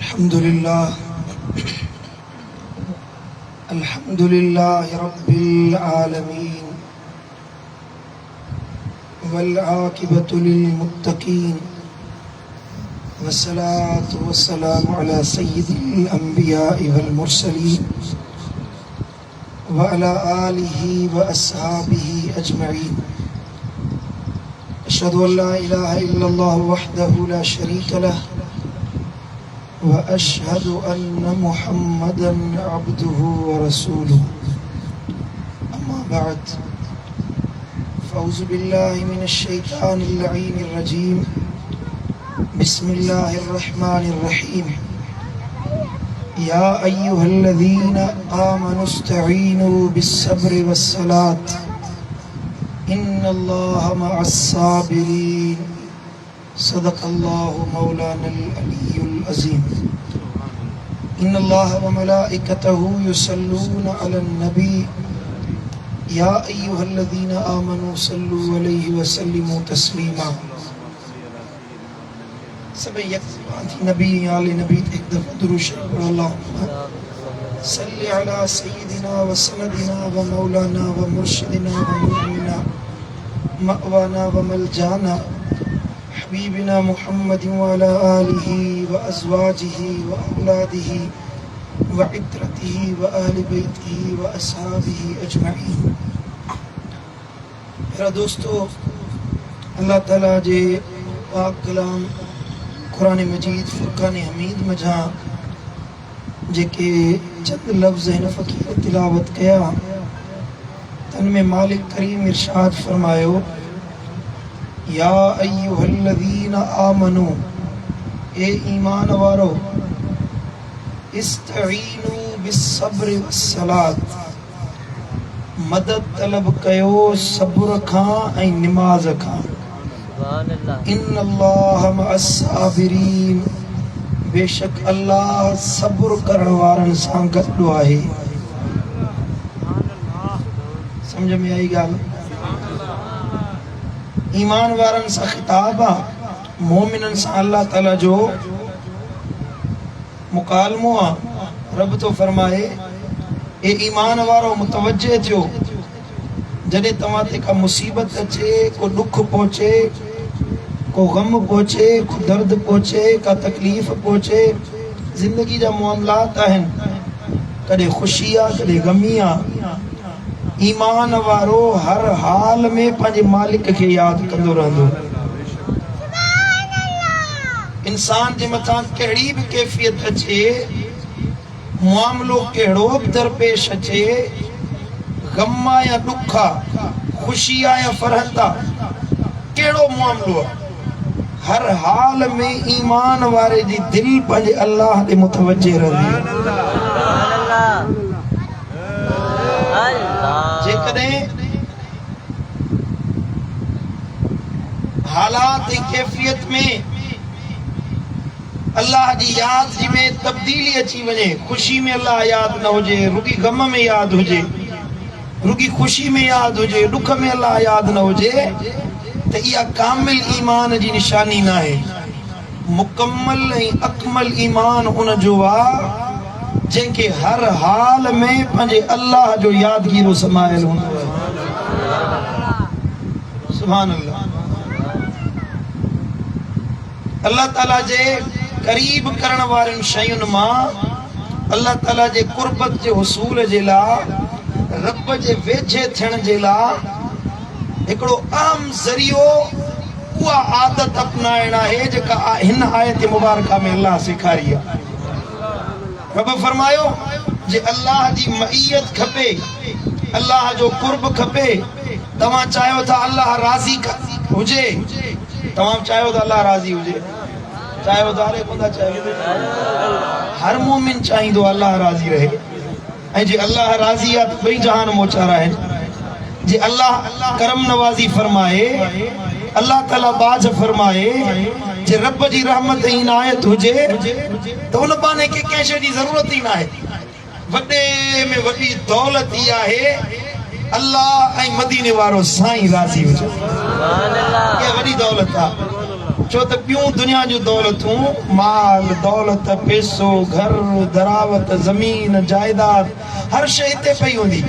अल्हम्दुलिल्लाह रब्बिल आलमीन वल आकिबतु लिल मुत्तकीन वस्सलातु वस्सलामु अला सय्यिदिल अंबिया'i वल मुरसलीन व अला आलिहि व अस्हाबिहि अजमईन। अशहदु अल्ला इलाहा इल्लल्लाह वहदहु ला शरीक लह व अशहदु अन्न मुहम्मदन अब्दुहु व रसूलुहु। अम्मा बअद फ़अऊज़ु बिल्लाहि मिनश शैतानिर लईनिर रजीम। बिस्मिल्लाहिर रहमानिर रहीम। या अय्युहल्लज़ीना आमनुस्तईनु बिस्सब्रि वस्सलात इन्नल्लाहा मअस्साबिरीन। सदक़ल्लाहु मौलानल अलियुल अज़ीम। इन्नल्लाहा व मलाइकतहु युसल्लूना अलन नबी या अय्युहल्लज़ीना आमनू सल्लु अलैहि व सल्लिमू तस्लीमा। सब नबी आले नबी एक दफा दुरूद शरीफ पढ़ो। अल्लाहुम्मा सल्लि अला सय्यिदिना व सनदिना व मौलाना व मुर्शिदिना व मुअमिना मअवाना व मलजाना हबीबिना मुहम्मदिन व अला आलिहि व अज़वाजिहि व औलादिहि व इत्रतिहि व अहले बैतिहि व अस्हाबिहि अजमईन। मेरा दोस्तों, अल्लाह ताला जे पाक कलाम कुरान मजीद फुरकान हमीद मजा जेके चंद लफ्ज़ हिन फ़कीर तिलावत कया, तन में मालिक करीम इरशाद फरमायो, या अय्युहल्लज़ीना आमनू, ए ईमान वारो, इस्तईनु बिस्सब्रि वस्सलात, मदद तलब कयो सब्र खां ऐं निमाज़ खां। इन्नल्लाहा मअस्साबिरीन, बेशक अल्लाह सब्र करण वारन सां गॾु आहे। समझ में आई ॻाल्हि? ईमान वारन सां खिताब आहे, मोमिनन सां अल्लाह ताला जो मुकालमो आहे। रब तो फरमाए, ए ईमान वारो मुतवज्जे थियो, जॾहिं तव्हां ते का मुसीबत अचे, को दुख पहुचे, को गम पहुचे, को दर्द पहुचे, का तकलीफ़ पहुचे, ज़िंदगी जा मामलात आहिनि, कॾहिं ख़ुशी आहे कॾहिं गमी आहे। ईमान वारो हर हाल में पंहिंजे मालिक खे यादि कंदो रहंदो। इंसान जे मथां कहिड़ी बि कैफ़ियत अचे, मामलो कहिड़ो बि दरपेश अचे, गम आहे या दुख आहे, ख़ुशी आहे या फ़रहत आहे, कहिड़ो मामलो आहे, हर हाल में ईमान वारे जी दिल पंहिंजे अल्लाह ते मुतवज्जे रहंदी। जेकॾहिं हालात ऐं कैफ़ियत में अल्लाह जी याद जी में तब्दीली अची वञे, ख़ुशी में अल्लाह याद न हुजे, रुगी गम में याद हुजे, रुगी ख़ुशी में याद हुजे, दुख में अल्लाह याद न हुजे, त इहा कामिल ईमान जी निशानी न आहे। मुकम्मल ऐं अकमल ईमान उन जो आहे जंहिंखे हर हाल में पंहिंजे अल्लाह जो यादगीरो समायल हूंदो आहे। सुभान अल्लाह। अल्लाह ताला जे क़रीब करण वारनि शयुनि मां, अल्लाह ताला जे कुर्बत जे हुसूल जे लाइ, रब जे वेझे थियण जे लाइ हिकिड़ो आम ज़रियो उहा आदत अपनाइण आहे जेका हिन आयत मुबारका में अल्लाह सेखारी आहे। रब फरमायो, जे अल्लाह जी मईयत खपे, अल्लाह जो कुर्ब खपे, तव्हां चाहियो था अल्लाह राज़ी हुजे, तव्हां चाहियो था अल्लाह राज़ी हुजे, चाहियो था अरे कोन था चाहियो, हर मोमिन चाहींदो अल्लाह राज़ी रहे। ऐं जे अल्लाह राज़ी आहे त ॿई जहान मोचारा आहिनि। जे अल्लाह करम नवाज़ी फरमाए, अल्लाह ताला बाज फरमाए, जे रब जी रहमत ऐं इनायत हुजे त उन बाने खे कंहिं शइ जी ज़रूरत ई न आहे। वॾे में वॾी दौलत ई आहे अल्लाह ऐं मदीने वारो साईं राज़ी हुजे। इहा वॾी दौलत आहे। छो त ॿियूं दुनिया जूं दौलतूं माल दौलत पैसो घर दरावत ज़मीन जायदाद हर शइ हिते पई हूंदी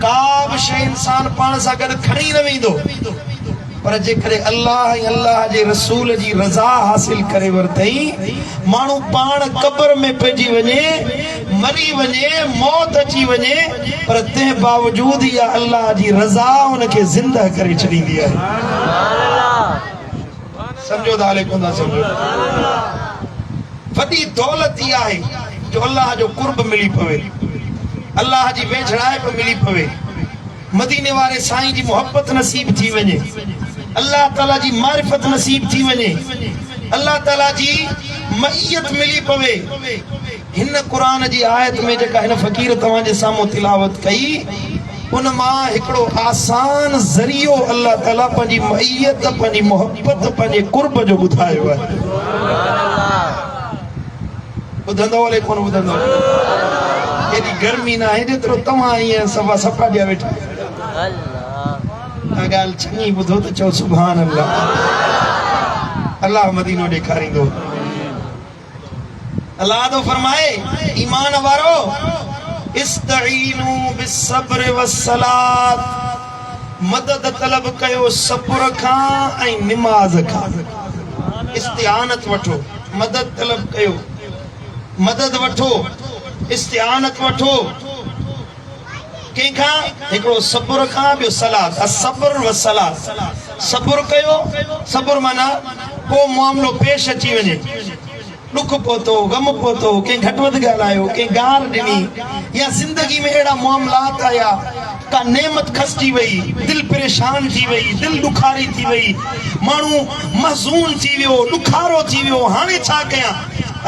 का बि शइ इंसान पाण सां गॾु खणी न वेंदो पर जेकॾहिं अल्लाह ऐं अल्लाह जे रसूल जी रज़ा हासिल करे वरितई माण्हू पाण क़ब्र में पइजी वञे मरी वञे मौत अची वञे पर तंहिं बावजूद इहा अल्लाह जी रज़ा उनखे ज़िंदा करे छॾींदी आहे समझो था हले कोन था समझो वॾी दौलत इहा आहे जो अल्लाह जो कुर्ब मिली पवे अल्लाह जी वेझड़ाइप मिली पवे मदीने वारे साईं जी मोहब्बत नसीब थी वञे अल्लाह ताला जी मारिफत नसीब थी वञे अल्लाह ताला जी मईयत मिली पवे हिन क़ुरान जी आयत में जेका हिन फ़कीर तव्हांजे साम्हूं तिलावत कई उन मां हिकिड़ो आसान ज़रियो अल्लाह ताला पंहिंजी मईयत पंहिंजी मोहब्बत पंहिंजे कुर्ब जो ॿुधायो आहे ॿुधंदो हले कोन ॿुधंदो एॾी गर्मी न आहे जेतिरो तव्हां ईअं सफ़ा सफ़ा ॾिया वेठा ॻाल्हि चङी ॿुधो त चओ सुभान अल्लाह अल्लाह मदीनो ॾेखारींदो अल्लाह तो फरमाए ईमान वारो इस्तईनू बिस्सब्र वस्सलात मदद तलब कयो सब्र खां ऐं निमाज़ खां इस्तिआनत वठो मदद तलब कयो मदद वठो इस्तिआनत वठो कंहिंखां हिकिड़ो सब्र खां ॿियो सलात असब्र व सलात सब्र कयो सब्र माना को मामिलो पेश अची वञे दुख पहुतो गम पहुतो कंहिं घटि वधि ॻाल्हायो कंहिं गार ॾिनी या ज़िंदगी में अहिड़ा मामलात आया का नेमत खसिजी वई दिलि परेशान थी वई दिलि ॾुखारी थी वई माण्हू महज़ून थी वियो ॾुखारो थी वियो हाणे छा कयां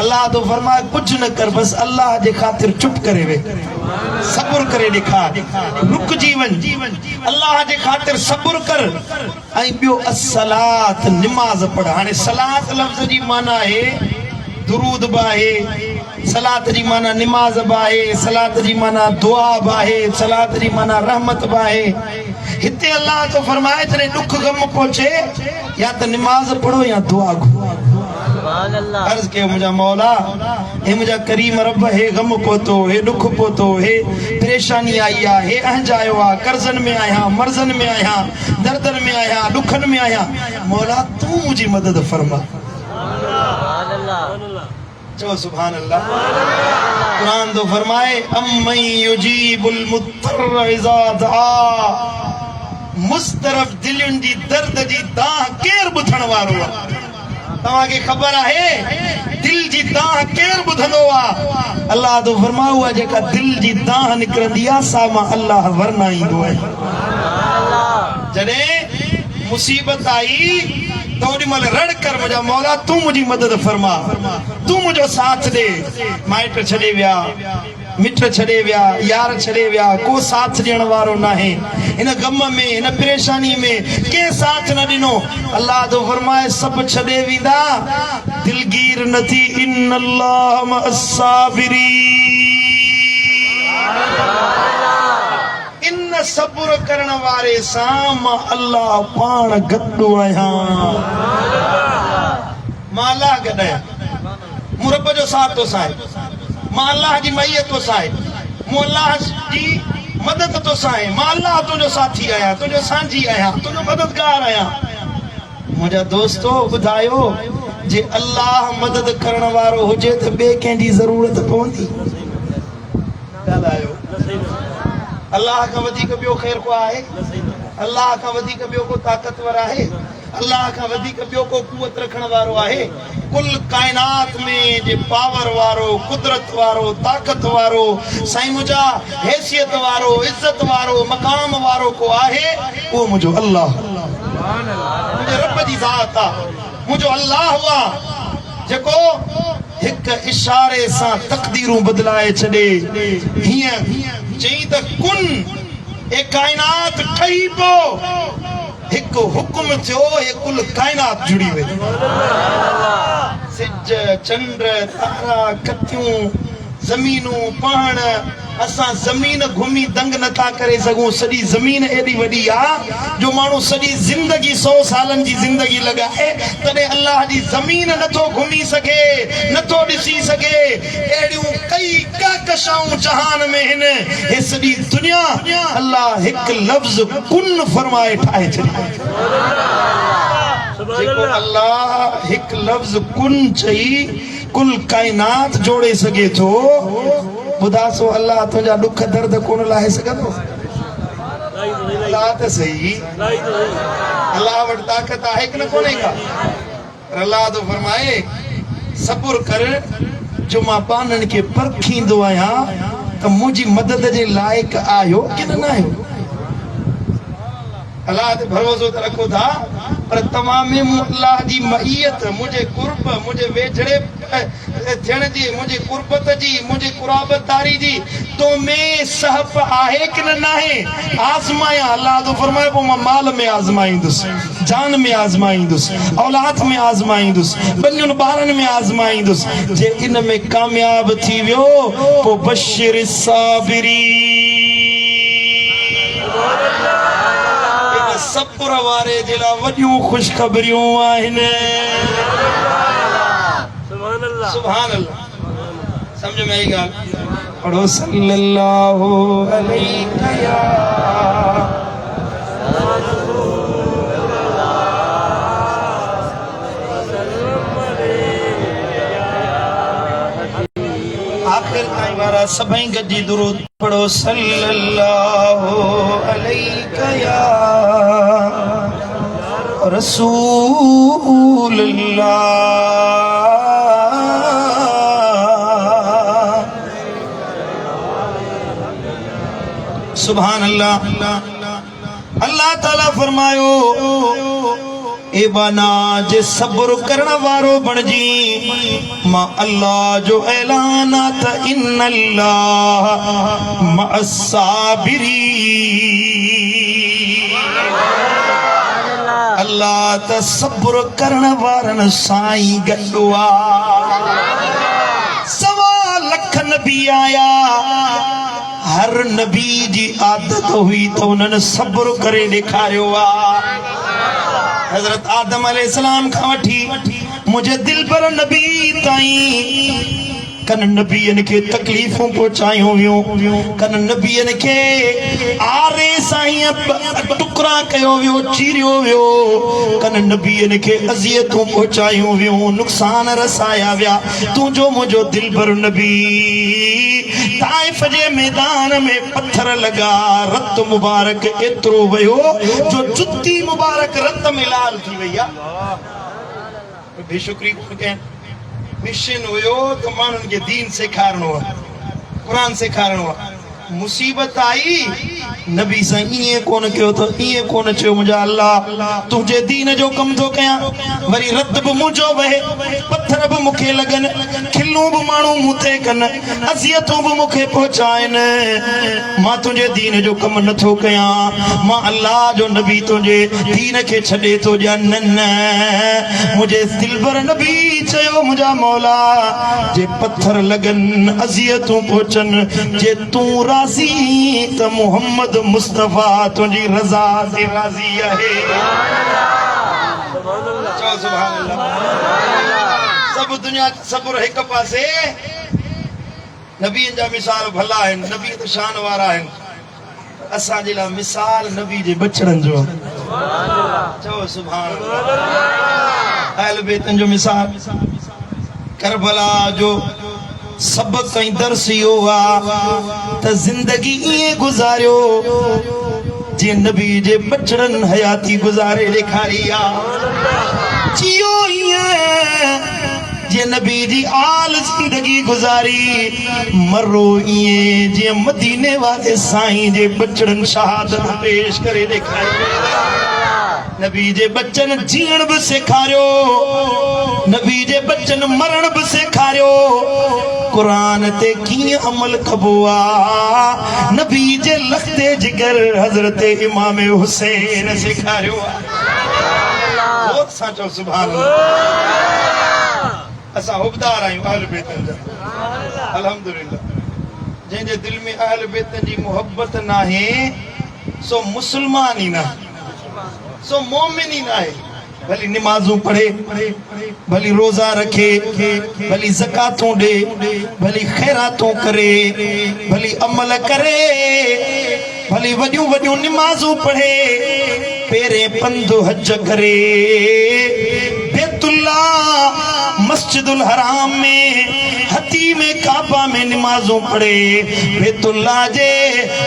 अल्लाह तो फरमाए कुझु न कर बस अल्लाह जे ख़ातिर चुप करे वे सब्र करे ॾेखार रुकजी वञ अल्लाह जे ख़ातिर सब्र कर ऐं ॿियो अस्सलात निमाज़ पढ़ हाणे सलात लफ़्ज़ जी माना आहे दुरूद बि आहे सलात जी माना निमाज़ बि आहे सलात जी माना दुआ बि आहे सलात जी माना रहमत बि आहे हिते अल्लाह तो फरमाए जॾहिं ॾुख गम पहुचे या त निमाज़ पढ़ो या दुआ घुरो अर्ज़ कयो मुंहिंजा मौला हे मुंहिंजा करीम रब हे गम पहुतो हे ॾुख पहुतो हे परेशानी आई आहे हे अहंजायो आहे कर्ज़नि में आहियां मर्ज़नि में आहियां दर्दनि में आहियां ॾुखनि में आहियां मौला तूं मुंहिंजी मदद फरमा चओ सुभान अल्लाह कुरान तो फरमाए अम्मन युजीबुल मुत्तर इज़ा दआ मुस्तरफ दिलुनि जी दर्द जी दाह केर ॿुधण वारो आहे तव्हांखे ख़बर आहे दिल जी दाह केर ॿुधंदो आहे अल्लाह तो फरमायो आहे जेका दिल जी दाह निकिरंदी आहे सा मां अल्लाह वरनाईंदो आहे जॾहिं मुसीबत आई तो ओॾी महिल रड़ कर मुंहिंजा मौला तूं मुंहिंजी मदद फरमा तूं मुंहिंजो साथ ॾे माइट छॾे विया मिट छॾे विया यार छॾे विया को साथ ॾियण वारो नाहे हिन गम में हिन परेशानी में कंहिं साथ न ॾिनो अल्लाह तो फरमाए सभु छॾे वेंदा दिलगीर न थी इन्नल्लाह मअस्साबिरीन इन सब्र करण वारे सां मां अल्लाह पाण गॾु आहियां मां अल्लाह गॾु आहियां मूं रब जो साथ तो साए मां अल्लाह जी मईयत तो साए मूं अल्लाह जी मदद तो साए मां अल्लाह तुंहिंजो साथी आहियां तुंहिंजो सांझी आहियां तुंहिंजो मददगार आहियां मुंहिंजा दोस्तो ॿुधायो जे अल्लाह मदद करण वारो हुजे त ॿिए कंहिंजी ज़रूरत पवंदी ॻाल्हायो अल्लाह खां वधीक ॿियो ख़ैर को आहे अल्लाह खां वधीक ॿियो को ताक़तवर आहे अल्लाह खां वधीक ॿियो को कुवत रखण वारो आहे कुल काइनात में जे पावर वारो कुदरत वारो ताक़त वारो साईं मुंहिंजा हैसियत वारो इज़त वारो मक़ाम वारो को आहे उहो मुंहिंजो अल्लाह मुंहिंजे रब जी ज़ात आहे मुंहिंजो अल्लाह हुआ जेको हिक इशारे सां तक़दीरूं बदिलाए छॾे हीअं चई त कुन ए काइनात ठही पियो हिकु हुकुम थियो हे कुल काइनात जुड़ी वई सिज चंड तारा कथियूं ज़मीनूं पहाड़ असां ज़मीन घुमी दंग नथा करे सघूं। सॼी ज़मीन एॾी वॾी आहे जो माण्हू सॼी ज़िंदगी 100 सालनि जी ज़िंदगी लॻाए तॾहिं अल्लाह जी ज़मीन नथो घुमी सघे, नथो ॾिसी सघे। अहिड़ियूं कई कहकशाऊं जहान में हिन। हे सॼी दुनिया अल्लाह हिकु लफ़्ज़ कुन फरमाए ठाहे छॾी। जेको अल्लाह हिकु लफ़्ज़ कुन चई कुल काइनात जोड़े सघे थो। बुधासो अल्लाह तुझा दुख दर्द कोन लाहे सघंदो? अल्लाह त सही, अल्लाह वटि ताक़त आहे कि न कोन्हे का? अल्लाह तो फरमाए सब्र कर जो मां पाननि खे परखींदो आहियां त मुंहिंजी मदद जे लाइक़ आहियो कि न आहियो। अल्लाह ते भरोसो त रखो था पर तमामु अल्लाह जी मईयत मुझे कुर्ब मुझे वेझड़े थियण जी मुझे कुर्बत जी मुझे कुराबतदारी जी तो में सहप आहे कि न आहे। आज़माया अल्लाह तो फरमाए पोइ मां माल में आज़माईंदुसि, जान में आज़माईंदुसि, औलाद में आज़माईंदुसि, ॿिन्हिनि ॿारनि में आज़माईंदुसि। जे इन में कामयाब थी वियो पोइ बशिर साबिरी सब्र वारे जे लाइ वॾियूं ख़ुशख़बरियूं आहिनि। सुभान अल्लाह। समझ में आई ॻाल्हि? पढ़ो सल्लल्लाहु अलैहि या आखिर ताईं वारा सभई गॾिजी दुरूद पढ़ो सल्लल्लाहु अलैहि या रसूल अल्लाह। सुभान अल्लाह। अल्लाह ताला फरमायो ए बना जे सब्र करण वारो बणजी मां अल्लाह जो ऐलान त इन्नल्लाह मअस साबिरी। अल्लाह त सब्र करण वारनि सां ई गॾु आहे। 1.25 लख नबी आया, हर नबी जी आदत हुई तो उन्हनि सब्र करे ॾेखारियो आहे। हज़रत आदम अलैहिस्सलाम खां वठी मुझे दिल पर नबी ताईं कन नबियन के तकलीफों पहुंचायूं वियूं, कन नबियन के आरे साईं टुकड़ा कयो वियो, चीरियो वियो, कन नबियन के अज़ियतूं पहुंचायूं वियूं, नुक़सान रसाया विया। तुंहिंजो मुंहिंजो दिल भर नबी ताइफ जे मैदान में पत्थर लगा, रत मुबारक एतिरो वियो जो जुत्ती मुबारक रत में लाल थी वई आहे। बेशुक्री कोन कनि। मिशन हुयो तो माण्हुनि खे दीन सेखारणो आहे, क़ुरान सेखारणो आहे। मुसीबत आई नबी सां ईअं कोन कयो त ईअं कोन चयो मुंहिंजा अल्लाह तुंहिंजे दीन जो कम थो कयां। वरी रत बि मुंहिंजो वहे, पत्थर बि मूंखे लॻनि, खिलूं बि माण्हू मूं ते कनि, अज़ियतूं बि मूंखे पहुचाइनि, मां तुंहिंजे दीन जो कम नथो कयां। मां अल्लाह जो नबी तुंहिंजे दीन खे छॾे थो ॾियां। न मुंहिंजे दिलबर नबी चयो मुंहिंजा मौला जे पत्थर लॻनि, अज़ियतूं पहुचनि, जे तूं राज़ी त मोहम्मद मुस्तफा तुझी रज़ा से राज़ी आहे। चओ सुभान अल्लाह। सब दुनिया सब्र हिक पासे, नबीन जा मिसाल भला आहिनि, नबी त शान वारा आहिनि। असां जे लाइ मिसाल नबी जे बचड़नि जो। चओ सुभान अल्लाह। अहल बैतन जो मिसाल, करबला जो सबक ऐं दर्स इहो आहे त ज़िंदगी ईअं गुज़ारियो जीअं नबी जे बचड़नि हयाती गुज़ारे ॾेखारी आहे। जियो ईअं जीअं नबी जी आल ज़िंदगी गुज़ारी, मरो ईअं जीअं मदीने वारे साईं जे बचड़नि शहादत पेश करे ॾेखारी। नबी जे बच्चन जीअण बि सेखारियो, नबी जे बच्चन मरण बि सेखारियो, कुरान ते कीअं अमल कबो आहे नबी जे लख़्ते जिगर हज़रत इमाम हुसैन सेखारियो आहे। बहुत सां चओ सुभान अल्लाह। असां हुबदार आहियूं अहल बैत जा, अल्हम्दुलिल्लाह। जंहिंजे दिल में अहल बैत जी मोहब्बत नाहे सो मुसलमान ही ना, सो मोमिन ही ना है। भली नमाजूं पढ़े, भली रोजा रखे, भली ज़कातूं दे, भली खैरातूं करे, भली अमल करे, भली वॾियूं वॾियूं नमाजूं पढ़े, पेरे पंधु हज करे, बैतुल्ला मस्जिदुल हराम में हतीम काबा में नमाजों पढ़े, बैतुल्ला जे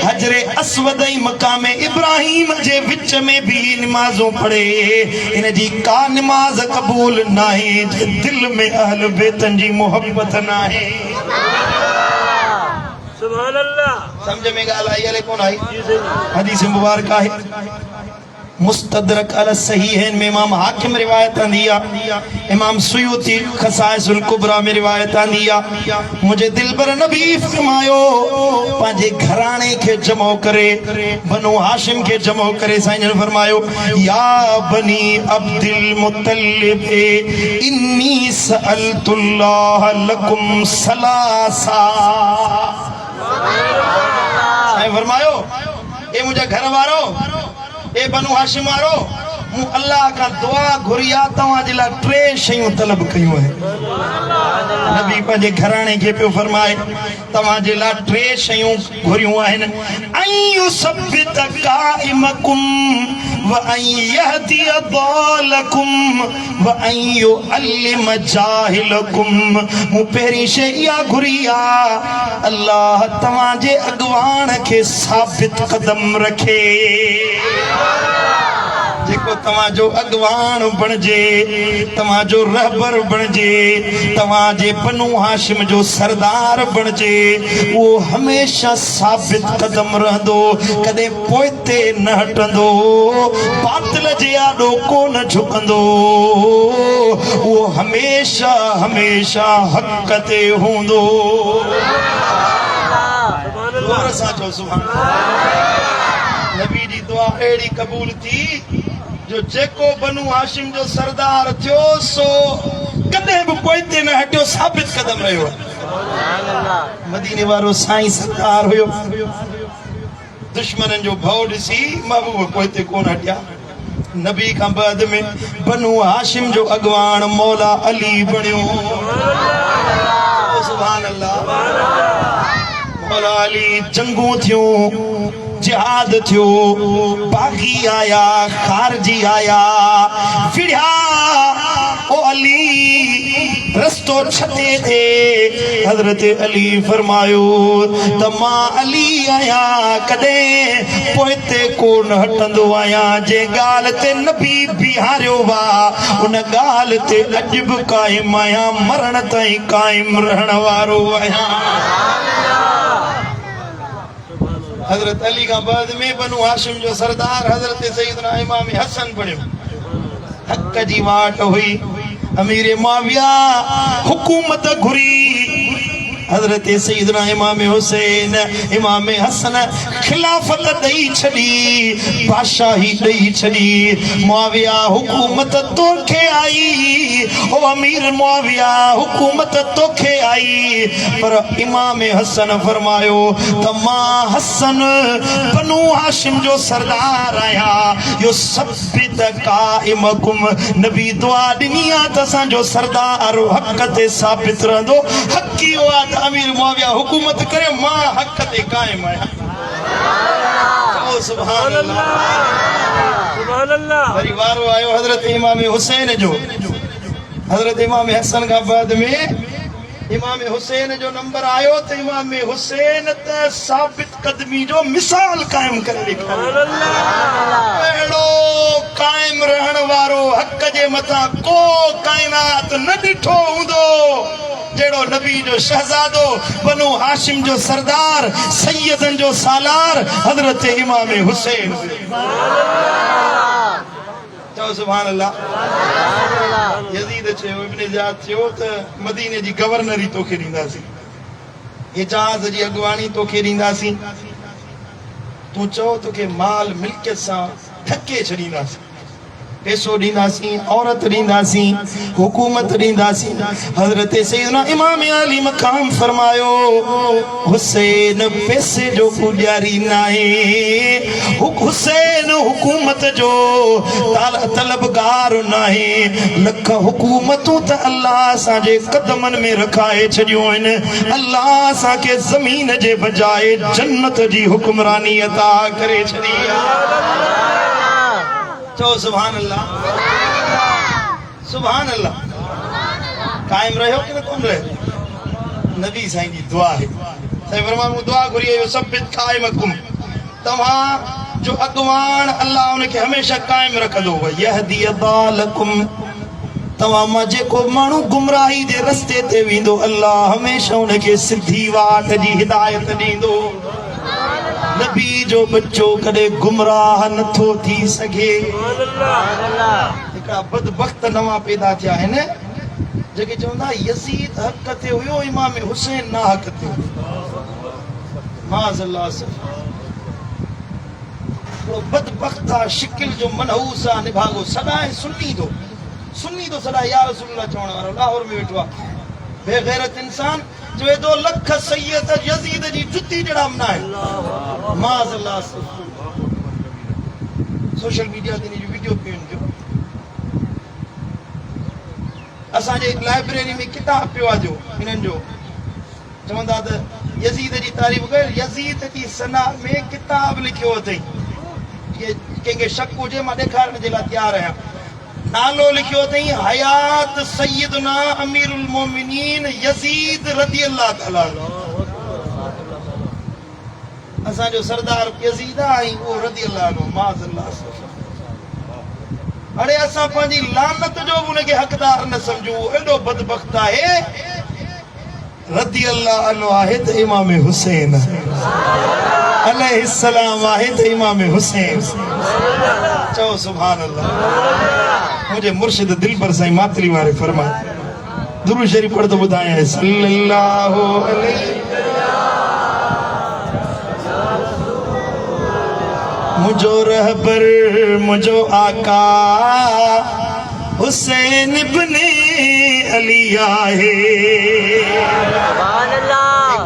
हजरे अस्वद मकाम इब्राहिम जे विच में भी नमाजों पढ़े। इन जी का नमाज कबूल नाहे जे दिल में अहल बैतन जी मोहब्बत नाहे। सुभान अल्लाह। समझ में ॻाल्हि आई हले कोन आई? हदीस मुबारक आहे मुस्तदरक अल सहीहैन में इमाम हाकिम रिवायत आंदी आहे, इमाम सुयूती खसाइसुल कुबरा में रिवायत आंदी आहे। मुझे दिलबर नबी फरमायो पंहिंजे घराणे खे जमो करे, बनु हाशिम खे जमो करे साईं जन फरमायो या बनी अब्दुल मुत्तलिब इन्नी सअलतुल्लाह लकुम सलासा। साईं फरमायो ए मुझे घर वारो, ए बनु हाशिम वारो, मूं अल्लाह का दुआ घुरिया तव्हां जे लाइ टे शयूं तलब कयूं है। नबी पंहिंजे घराणे खे पियो फरमाए तव्हां जे लाइ टे शयूं घुरियूं आहिनि। अय्यु सब्बित काइमकुम व अयहदी दालकुम व अय्यु अल्लिम जाहिलकुम। मूं पहिरीं शइ इहा घुरी आहे अल्लाह तव्हां जे अॻवान खे साबित कदम रखे, जेको तव्हांजो अॻवान बणिजे, तव्हांजो रहबर बणिजे, तव्हांजे बनु हाशिम जो सरदार बणिजे, उहो हमेशह साबित कदम रहंदो, कॾहिं पोइते न हटंदो, बातिल जे आॾो कोन झुकंदो, उहो हमेशह हमेशह हक़ ते हूंदो। ज़ोर सां चओ सुभान अल्लाह। नबी जी दुआ अहिड़ी कबूल थी जो जेको बनु हाशिम जो सरदार थियो सो कॾहिं बि पोइते न हटियो, साबित कदम रहियो। मदीने वारो साईं सरदार हुयो, दुश्मननि जो भउ ॾिसी महबूब पोइते कोन हटिया। नबी खां बाद में बनु हाशिम जो अॻवान मौला अली बणियो। सुभान अल्लाह। मौला अली जंगूं थियूं, जिहाद थियो, बागी आया, खारजी आया, फिरिया ओ अली रस्तो छते थे। हजरत अली फरमायो त मां अली आया, कॾहिं पोइते कोन हटंदो आहियां। जे ॻाल्हि ते नबी बीहारियो वा उन ॻाल्हि ते अॼु बि क़ाइम आहियां, मरण ताईं क़ाइम रहण वारो आहियां। हजरत अली का बाद में बनु हाशिम जो सरदार हजरत सैयदना इमाम हसन बणियो। हक़ जी वाट हुई, अमीर मुआविया हुकूमत घुरी, हजरत सैयदना इमाम हुसैन इमाम हसन खिलाफत ॾेई छॾी, बादशाही ॾेई छॾी। मुआविया हुकूमत तोखे आई, ओ अमीर मुआविया हुकूमत तोखे आई, पर इमाम हसन फरमायो त मां हसन बनु हाशिम जो सरदार आहियां। यो सब्बित काइमकुम, नबी दुआ ॾिनी आहे त असांजो सरदार हक़ ते साबित रहंदो। हक़ी वाद अमीर मुआविया हुकूमत करे, मां हक़ ते कायम आहियां। सुभान अल्लाह, सुभान अल्लाह। वरी वारो आयो हजरत इमाम हुसैन जो। हजरत इमाम हसन का बाद में इमाम हुसैन जो नंबर आयो त इमाम हुसैन त साबित कदमी जो मिसाल कायम करे ॾेखारियो। अहिड़ो कायम रहण वारो हक़ जे मथां को काइनात न ॾिठो हूंदो जहिड़ो नबी जो शहजादो, बनु हाशिम जो सरदार, सैयदन जो सालार हजरत इमाम हुसैन। चओ सुभान अल्लाह। यजीद चयो, इब्न ज़ियाद चयो त मदीने जी गवर्नरी तोखे ॾींदासीं, हिजाज़ जी अॻवानी तोखे ॾींदासीं, तूं चओ तोखे माल मिल्कियत सां ढके छॾींदासीं। पैसो ॾींदासीं, औरत ॾींदासीं, हुकूमत ॾींदासीं। हज़रत सैयदना इमाम अली मक़ाम फरमायो हुसैन पैसे जो पुॼारी न आहे, हुसैन हुकूमत जो तलबगार न आहे। लख हुकूमतूं त अल्लाह असांजे क़दमनि में रखाए छॾियूं आहिनि। अल्लाह असांखे ज़मीन जे बजाए जन्नत जी हुक्मरानी अता करे छॾी आहे। चओ सुभान अल्लाह, सुभान अल्लाह। कायम रहियो कि न कोन रहियो? नबी साईं जी दुआ है। साईं फरमायो दुआ घुरी आयो सबित कायमकुम, तव्हां जो अॻवान अल्लाह उनखे हमेशा कायम रखंदो। यहदी बालकुम, तव्हां मां जेको माण्हू गुमराही जे रस्ते ते वेंदो अल्लाह हमेशा उनखे सिधी वाट जी हिदायत ॾींदो। नबी जो बच्चो कॾहिं गुमराह नथो थी सघे। हिकिड़ा बदबख्त नवां पैदा थिया आहिनि जेके चवंदा यज़ीद हक़ ते हुयो, इमाम हुसैन ना हक़ ते माज़अल्लाह। बदबख्त आहे, शिकिल जो मनहूस आहे, निभागो सदाए सुन्नी दो सदा या रसूलुल्लाह चवण वारो लाहौर में वेठो आहे। बेगैरत इंसान जो 2 लख सैयद यज़ीद जी जुती जड़ा ना है। माज़अल्लाह। सोशल मीडिया ते जो वीडियो पियो जो असांजे लाइब्रेरी में किताब पियो आहे जो इन्हनि जो चवंदा त यज़ीद जी तारीफ़ कर। यज़ीद जी सना में किताब लिखियो अथई, कंहिंखे शक हुजे मां ॾेखारण जे लाइ तयारु आहियां। नालो लिखियो अथई हयात सैयदना अमीरुल मोमिनीन यज़ीद रज़ी अल्लाह ताला। असांजो सरदार यज़ीद आहे वो रज़ी अल्लाह नो माज़अल्लाह। हाणे असां पंहिंजी लानत जो बि उनखे हक़दार न सम्झूं, एॾो बदबख्त आहे। रज़ी अल्लाह नो आहे त इमाम हुसैन अलैहिस्सलाम आहे त इमाम हुसैन। चओ सुभान अल्लाह। मुझे मुर्शिद दिल पर साईं मातली वारे फरमाए दुरूद शरीफ पढ़ तो ॿुधाए सल्लल्लाहु अलैहि। मुझो रहबर मुझो आका हुसैन इब्ने अली आहे।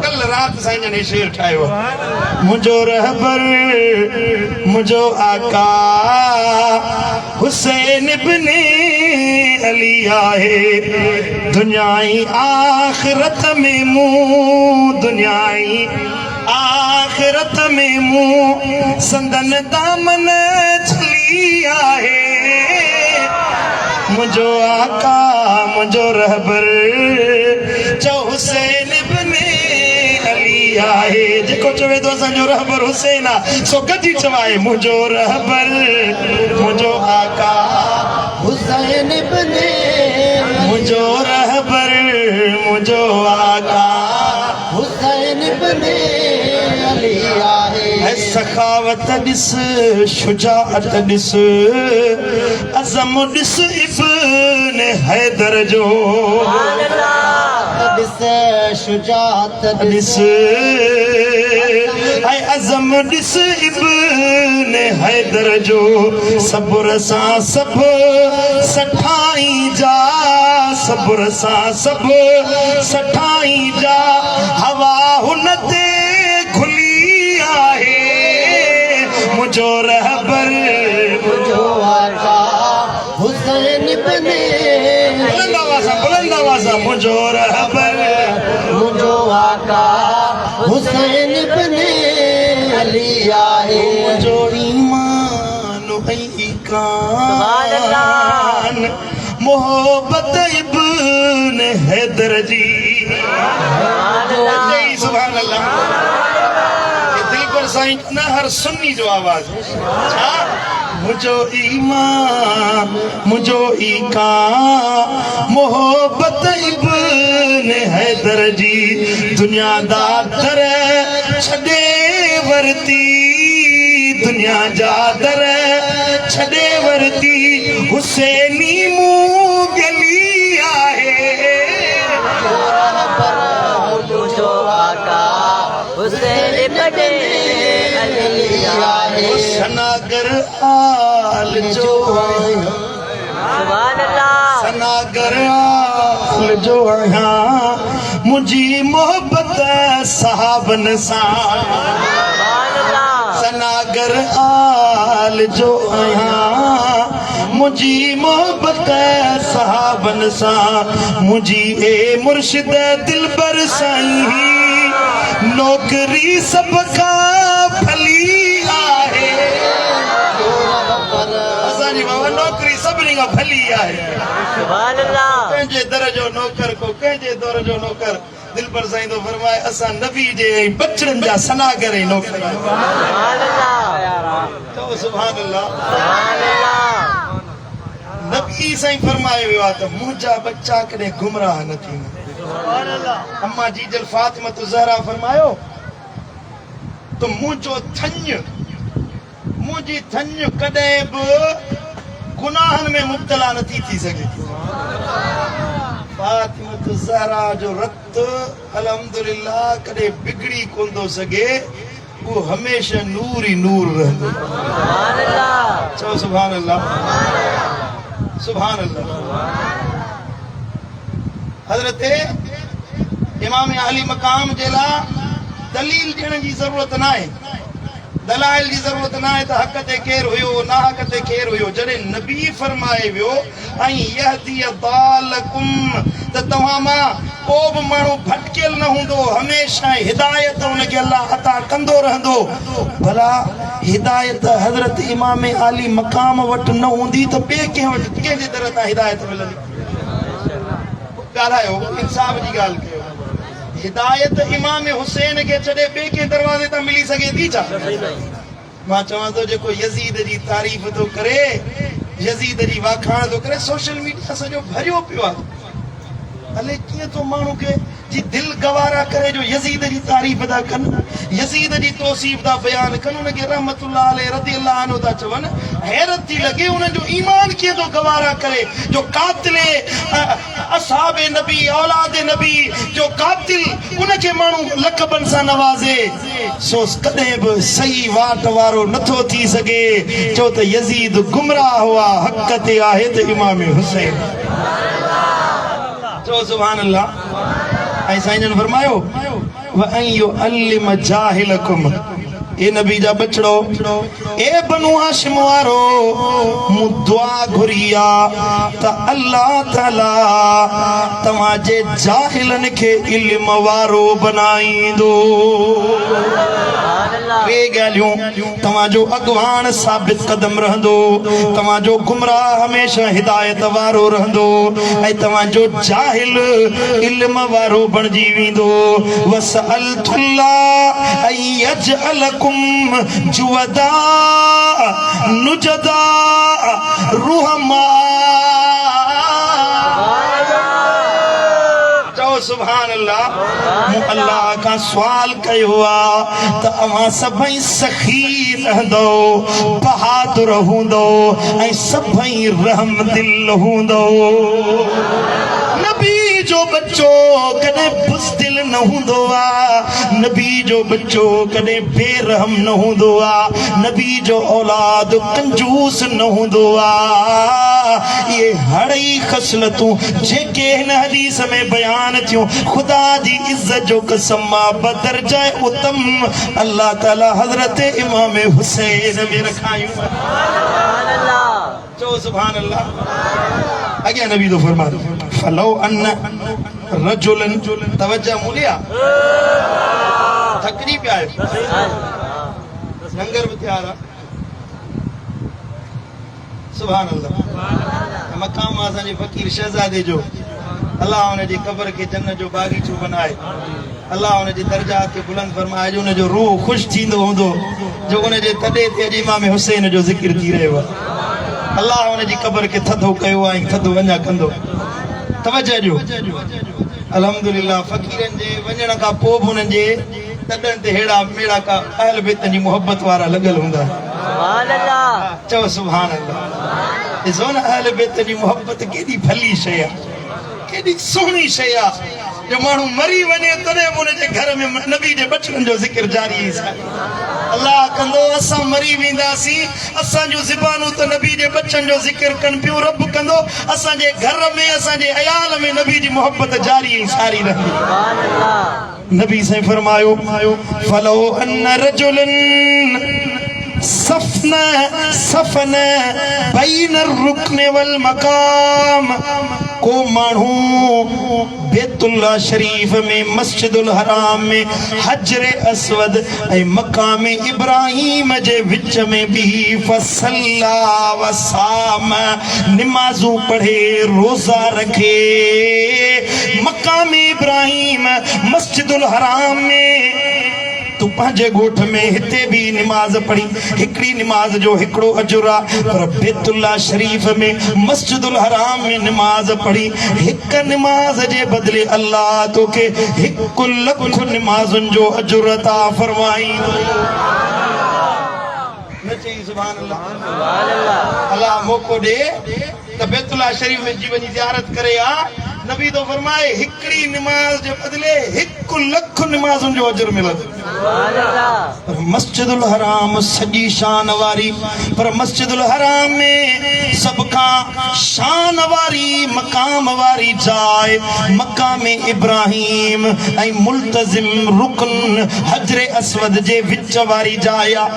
कल रात साईं ने शेर ठायो मुझो रहबर मुझो आका हुसैन इब्ने अली आहे। दुनियाई आखिरत में मूं, दुनियाई आखिरत में मूं संदन दामन छली आहे। मुझो आका मुझो रहबर चओ हुसैन इब्ने अली आहे। जेको चवे तो असांजो रहबर हुसैन आहे सो गॾिजी चवाए मुझो रहबर मुझो आका हुसैन इब्ने, मुझो रहबर मुझो आका हुसैन इब्ने अली आहे। सखावत ॾिस शुजाअत ॾिस अज़म ॾिस इब्ने हैदर जो। ॾिस शुजाअत ॾिस ऐं अज़म ॾिस इब्ने हैदर जो। सब्र सां सभु सठाई जा, सब्र सां सभु सठाई जा हवा हुन ते खुली आहे। मुझो रहबर मुझो आका हुसैन इब्ने बुलंद आवाज़ मुझो रहबर मुझो आका हुसैन इब्ने अली आहे। मुझो ईमान ईकान मोहब्बत इब्ने हैदर जी। सुभान अल्लाह। दिल पर साईं न हर सुन्नी जो आवाज मुझो ईमान मुझो ईकान मोहब्बत इब्ने हैदर जी। दुनिया दा दर छॾे वरती, दुनिया जा दर छॾे वरती हुसैनी मूं गली आहे। मुझो आका हुसैन इब्ने अली आहे। सनागर आल जो सनागर आल जो आहियां मुंहिंजी मोहब्बत साहबन सां सनागर आल जो आहियां मुंहिंजी मोहब्बत साहबन सां मुंहिंजी ए मुर्शिद दिलबर साईं नौकरी सब खां भली आहे असांजी बाबा नौकरी सभिनी खां भली आहे कंहिंजे दर जो नौकर को कंहिंजे दौर जो नौकर दिलबर साईं तो फरमाए असां नबी जे बचड़नि जा सनागर ऐं नौकर चओ सुभान अल्लाह नबी साईं फरमाए वियो आहे त मुंहिंजा बच्चा कॾहिं गुमराह न थींदा अम्मा जीजल फातिमा ज़हरा फरमायो त मुंहिंजो मुंहिंजी थञ कॾहिं बि गुनाहनि में मुब्तला नथी थी सघे फातिमा ज़हरा जो रत अल्हम्दुलिल्लाह कॾहिं बिगड़ी कोन थो सघे वो हमेशा नूर ही नूर रहंदो चओ सुभान अल्लाह सुभान अल्लाह हज़रत इमाम अली मकाम जे लाइ दलील ॾियण जी ज़रूरत न आहे दलाइल जी ज़रूरत न आहे त हक़ ते केरु हुयो ना हक़ ते केरु हुयो जॾहिं नबी फरमाए वियो ऐं यहदी दालकुम त तव्हां मां को बि माण्हू भटकियल न हूंदो हमेशह हिदायत हुनखे अल्लाह अता कंदो रहंदो भला हिदायत हज़रत इमाम आली मक़ाम वटि न हूंदी त ॿिए कंहिं वटि कंहिंजे दर तां हिदायत मिलंदी ॻाल्हायो इंसाफ़ जी ॻाल्हि कयो हिदायत इमाम हुसैन खे छॾे ॿिए कंहिं दरवाज़े तां मिली सघे थी छा मां चवां थो जेको यज़ीद जी तारीफ़ थो करे यज़ीद जी वाखाण थो करे सोशल मीडिया सॼो भरियो पियो आहे हले कीअं थो माण्हू खे जी दिल गवारा करे जो यज़ीद जी तारीफ़ था कनि यज़ीद जी तौसीफ़ था बयान कनि उनखे रहमतुल्लाह अलैहि रज़ियल्लाहु अन्हु था चवनि हैरत थी लॻे उन्हनि जो ईमान कीअं थो गवारा करे जो कातिले असहाबे नबी औलाद नबी जो कातिल उनखे माण्हू लक़बनि सां नवाज़े सो कॾहिं बि सही वाट वारो नथो थी सघे छो त यज़ीद गुमराह हुआ हक़ ते आहे त इमाम हुसैन चओ सुभान अल्लाह ऐं साईं जन फरमायो ए नबी जा बचड़ो ए बनु हाशिम वारो मूं दुआ घुरी आहे त अल्लाह ताला तव्हांजे जाहिलनि खे इल्म वारो बनाईंदो टे ॻाल्हियूं तव्हांजो अॻवान साबित कदम रहंदो तव्हांजो गुमराह हमेशह हिदायत वारो रहंदो ऐं तव्हांजो जाहिल इल्म वारो बणिजी वेंदो वसअलतुल्लाह ऐं यजअलकुम जुवदा नुजदा रुहमा सुभान अल्लाह मूं अल्लाह का सवाल कयो आहे त अवां सभई सखी रहंदो बहादुर हूंदो ऐं सभई रहम दिल हूंदो नबी जो बच्चो कॾहिं बुज़दिल न हूंदो आहे नबी जो बच्चो कॾहिं बेरहम न हूंदो आहे नबी जो औलाद कंजूस न हूंदो आहे ये हड़ई खसलतूं जेके हिन हदीस में बयान थियूं खुदा जी इज्जत जो कसम बदरजा उत्तम अल्लाह ताला हज़रत इमाम हुसैन में रखायूं सुभान अल्लाह चो सुभान अल्लाह अॻियां नबी तो फरमा फलो अन रजुलन तवज्जो मूलिया थकजी पिया लंगर भी तैयार आहे सुभान अल्लाह मकाम असांजे फ़कीर शहज़ादे जो अल्लाह उनजी क़ब्र खे जन्नत जो बागीचो बनाए अल्लाह उनजी दर्जात खे बुलंद फरमाए जो उनजो रूह ख़ुश थींदो हूंदो जो उनजे तॾे ते अॼु इमाम हुसैन जो ज़िक्र थी रहियो आहे अल्लाह उनजी क़ब्र खे थधो कयो आहे ऐं थधो अञा कंदो तवज्जो ॾियो अल्हम्दुलिल्लाह फ़कीरनि जे वञण खां पोइ बि उन्हनि जे तॾनि ते हेड़ा मेड़ा का अहल बैत जी मोहब्बत वारा लॻल हूंदा सुभान अल्लाह चओ सुभान अल्लाह ॾिसो न अहल बैत जी मोहब्बत केॾी भली शइ आहे केॾी सुहिणी शइ आहे जो माण्हू मरी वञे तॾहिं बि उनजे घर में नबी जे बचड़नि जो ज़िक्र जारी आहे अल्लाह कंदो असां मरी वेंदासी असां जो ज़बानूं त नबी जे बचन जो जिक्र कन पियो रब कंदो असां जे घर में असां जे अयाल में नबी जी मोहब्बत जारी ऐं सारी रहंदी सुभान अल्लाह नबी से फरमायो फलो अन रजुलन सफन बैन रुकन वल मकाम को मानू बैतुल्ला शरीफ में मस्जिदुल हराम में हजर असवद ऐ मकाम इब्राहिम जे विच में भी फसल्ला वसाम नमाज़ू पढ़े रोजा रखे मकाम इब्राहिम मस्जिदुल हराम में तू पंहिंजे ॻोठ में हिते भी नमाज पढ़ी हिकड़ी नमाज जो हिकड़ो अजुर आहे पर बैतुल्ला शरीफ में मस्जिदुल हराम में नमाज पढ़ी हिक नमाज जे बदले अल्लाह तोखे 1 लख नमाज़ुनि जो अजुर अता फरमाईंदो नची सुभान अल्लाह अल्लाह मौको दे त बैतुल्ला शरीफ में जी वञी ज़ियारत करे आ नबी तो फरमाए हिकड़ी नमाज जे बदले 1 लख नमाज़ुनि जो अजर मिलंदो पर मस्जिदुल हराम सजी शान वारी पर मस्जिदुल हराम में सब का शान वारी मकाम वारी जाए मकाम इब्राहिम ऐं मुल्तजिम रुकन हजर असवद जे विच वारी जाए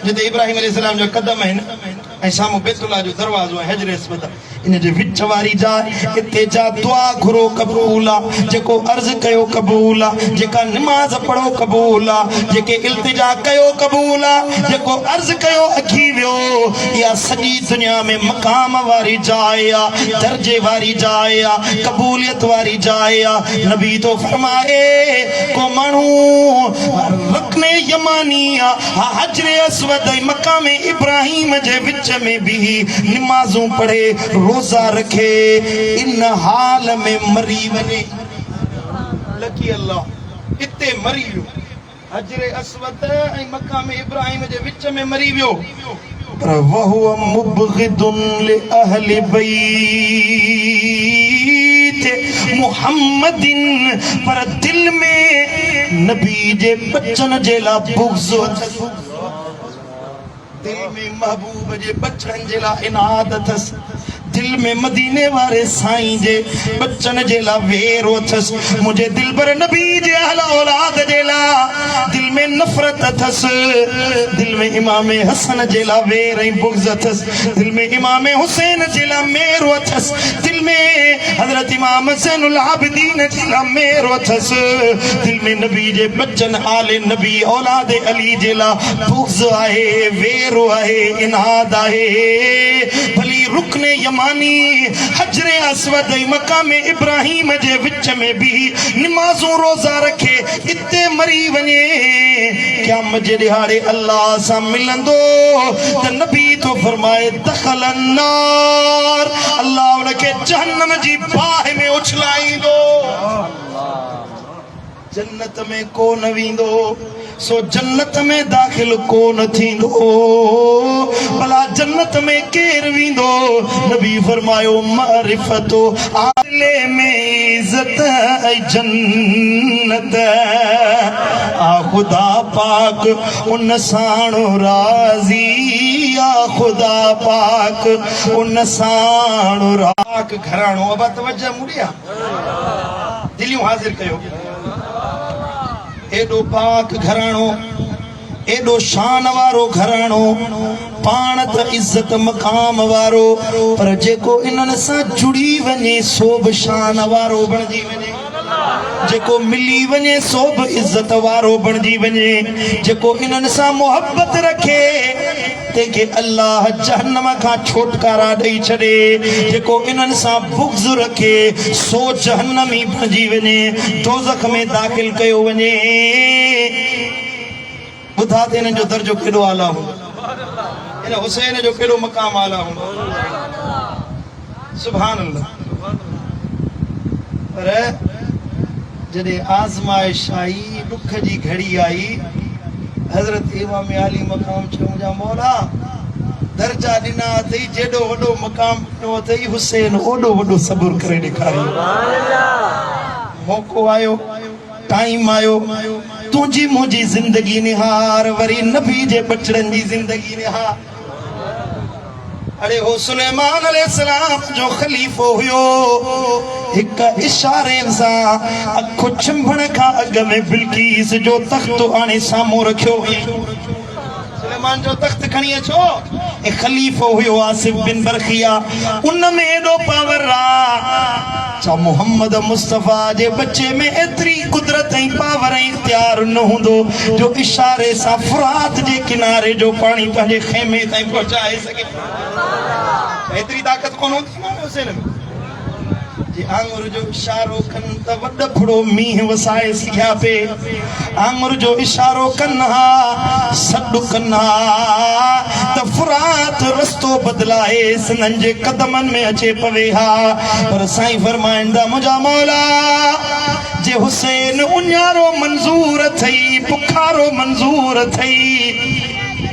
जिते इब्राहिम अलैहिस्सलाम जो कदम आहिनि ऐं साम्हूं बैतुल्ला जो दरवाज़ो आहे हजर असवद इन जे विच वारी जाए इते जा दुआ घुरो क़बूल आहे जेको अर्ज़ कयो क़बूल आहे जेका नमाज पढ़ो क़बूल आहे जेके इल्तिजा कयो क़बूल आहे जेको अर्ज़ कयो अखी वियो या सॼी दुनिया में मकाम वारी जाए आहे दर्जे वारी जाए आहे क़बूलियत वारी जाए आहे नबी तो फरमाए को माण्हू रुकने यमानी आहे हजर असवद ऐं मकाम इब्राहिम जे विच में भी नमाज़ूं पढ़े रोजा रखे इन हाल में मरी वने लकी अल्लाह इते मरी वियो हजर असवद ऐं मकाम इब्राहिम जे विच में मरी वियो पर वहुव मुबग़िदुन लि अहलि बैत मुहम्मदिन पर दिल में नबी जे बचन जे ला बुग़्ज़ दिल में महबूब जे बचन जे ला इनाद अथस दिल में मदीने वाले साईं जे बच्चन जे ला वेरो अथस मुझे दिल पर नबी जे अहल औलाद जे ला दिल में नफरत अथस दिल में इमाम हसन जे ला वेर ऐं बुग़्ज़ अथस दिल में इमाम हुसैन जे ला मेरो अथस दिल में हजरत इमाम ज़ैनुल आबिदीन जे ला मेरो अथस दिल में नबी जे बच्चन आले नबी औलाद अली जे ला बुग़्ज़ आहे वेरो आहे इनाद आहे भली रुकने यमानी हजर असवद मकाम इब्राहिम जे विच में भी नमाज़ूं रोजा रखे इते मरी वने क़यामत जे ॾिहाड़े अल्लाह सां मिलंदो त नबी तो फरमाए दखल अन्नार अल्लाह उनखे जहन्नम जी बाहि में उछलाईंदो जन्नत में कोन वेंदो सो जन्नत में दाखिल कोन थींदो भला जन्नत में केर वेंदो नबी फरमायो मारिफतो आले में इज्जत ऐ जन्नत आ खुदा पाक उन साणो राज़ी आ खुदा पाक उन साणो राक घराणो अब तवज्जो मुड़िया दिलियूं हाज़िर कयो एडो पाक घराणो एडो शान वारो घराणो पाण त इज्जत मकाम वारो पर जेको इन्हनि सां जुड़ी वञे सो बि शान वारो बणिजी वञे जेको मिली वञे सो बि इज्जत वारो बणिजी वञे जेको इन्हनि सां मोहब्बत रखे तंहिंखे अल्लाह जहन्नम खां छुटकारा ॾेई छॾे जेको इन्हनि सां बुग़्ज़ रखे सो जहन्नमी बणिजी वञे दोज़ख में दाख़िल कयो वञे ॿुधा त हिननि जो दर्जो केॾो आला हूंदो हिन हुसैन जो केॾो मक़ाम आला हूंदो सुभान अल्लाह पर जॾहिं आज़माइश आई ॾुख जी घड़ी आई हज़रत इमाम अली मक़ाम चयो मुंहिंजा मौला दर्जा ॾिना अथई जेॾो वॾो मक़ाम ॾिनो अथई हुसैन ओॾो वॾो सबुर करे ॾेखारियो मौक़ो आयो टाइम आयो तुझी मुझी जिंदगी निहार वरी नबी जे बचड़न जी जिंदगी निहार। अरे हो सुलेमान अलैहिस्सलाम जो खलीफो हुयो एक इशारे सां अखो चिंभण खां अग में बिल्किस जो तख्त आणे साम्हूं रखियो। सुलेमान जो तख्त खणी अचो। ए खलीफो हुयो आसिफ बिन बरखिया उन में एडो पावर रा चा मोहम्मद मुस्तफा जे बच्चे में एतरी कुदरत ऐं पावर ऐं इख्तियार न हुंदो जो इशारे सां फुरात जे किनारे जो पानी पंहिंजे खेमे ताईं पहुचाए सके। एतरी ताकत कोन हूंदी न हुसैन में जे आंगुर जो इशारो कन त वॾ फुड़ो मींह वसाए सघिया पे। आंगुर जो इशारो कन हा सॾु कन हा त फुरात रस्तो बदलाए सिनन जे कदमन में अचे पवे हा। पर साईं फरमाइंदा मुंहिंजा मौला जे हुसैन उन्यारो मंज़ूर थई पुखारो मंज़ूर थई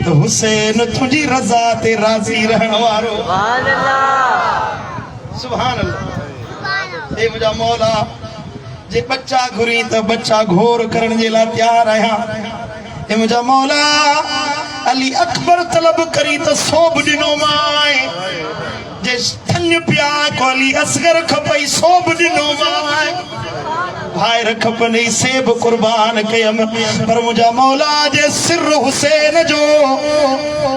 तो हुसैन तुझी रज़ा ते राज़ी रहण वारो। सुभान अल्लाह। ए मुझा मौला जे बच्चा घुरी तो बच्चा घोर करण जे ला तैयार आया। ए मुझा मौला अली अकबर तलब करी तो सोब दिनो माए जे थन पिया को अली असगर खपई सोब दिनो माए भाई खपनी सेब कुर्बान कयम। पर मुझा मौला जे सिर हुसैन जो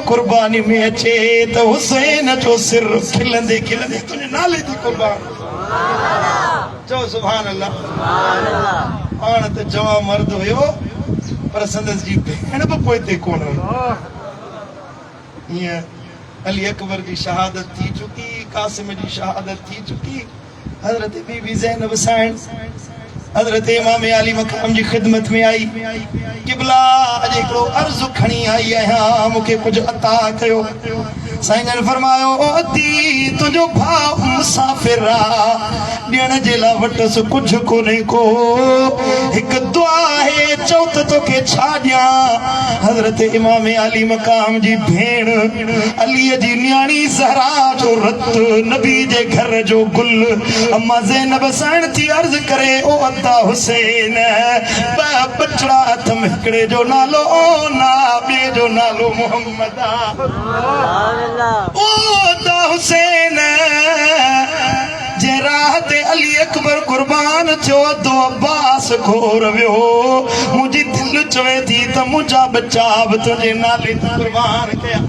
कुर्बानी में अचे तो हुसैन जो सिर खिलंदे खिलंदे तुझे नाले थी कुर्बान चो। सुभान अल्लाह। पाण त जवा मर्द हुयो पर संदस जी भेण बि पोइते कोन ईअं अली अकबर जी शहादत थी चुकी कासिम जी शहादत थी चुकी। हजरत बीबी ज़ैनब साइण हजरत इमाम अली मकाम जी खिदमत में आई किबला अॼु हिकिड़ो अर्ज़ खणी आई आहियां मूंखे कुझु अता कयो। साईं जन फरमायो ओ अती तुंहिंजो भाउ मुसाफ़िर आ ॾियण जे लाइ वटसि कुझु कोन्हे को हिकु दुआ आहे चओ त तोखे छा ॾियां। हज़रत इमाम अली मकाम जी भेण अलीअ जी न्याणी ज़हरा जो रत नबी जे घर जो गुल अम्मा ज़ैनब साइण थी अर्ज़ करे ओ अता हुसैन ॿ बचड़ा हथ में हिकिड़े जो नालो ना ॿिए जो नालो मोहम्मद आ। ओ अता हुसैन जे राह ते अली अकबर कुर्बान थियो तो अब्बास घोर वियो मुंहिंजी दिलि चवे थी त मुंहिंजा बच्चा बि तुंहिंजे नाले ते कुर्बान कया।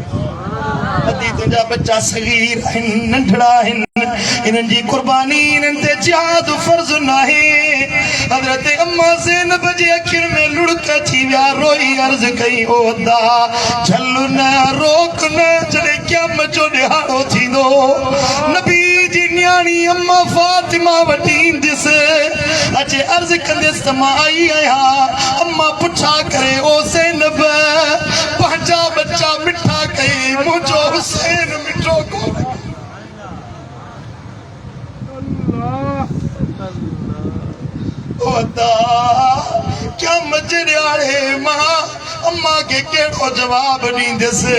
अदी तुंहिंजा बच्चा सगीर आहिनि नंढड़ा आहिनि इन्हनि जी कुर्बानी इन्हनि ते जिहाद फर्ज़ नाहे। हज़रत अम्मा ज़ैनब जी अखियुनि में लुड़क थी विया रोई अर्ज़ कई ओ अदा झल न रोक न जॾहिं क़यामत जो ॾिहाड़ो थींदो नबी जी न्याणी अम्मा फातिमा वटि ईंदसि अचे अर्ज़ कंदसि त मां आई आहियां। अम्मा पुछा करे ओ ज़ैनब पंहिंजा बच्चा मिठा कई मुंहिंजो हुसैन मिठो कोन। क्या मजड़े मां अम्मा के केड़ो जवाब ॾींदसि